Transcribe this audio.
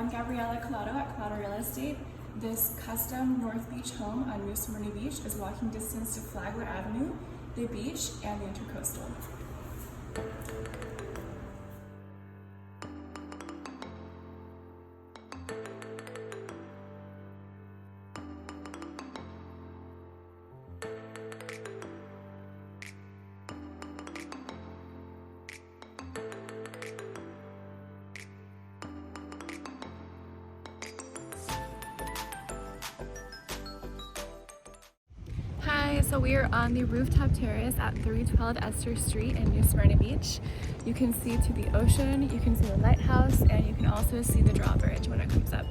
I'm Gabriella Collado at Collado Real Estate. This custom North Beach home on New Smyrna Beach is walking distance to Flagler Avenue, the beach, and the Intercoastal. Hi, so we are on the rooftop terrace at 312 Esther Street in New Smyrna Beach. You can see to the ocean, you can see the lighthouse, and you can also see the drawbridge when it comes up.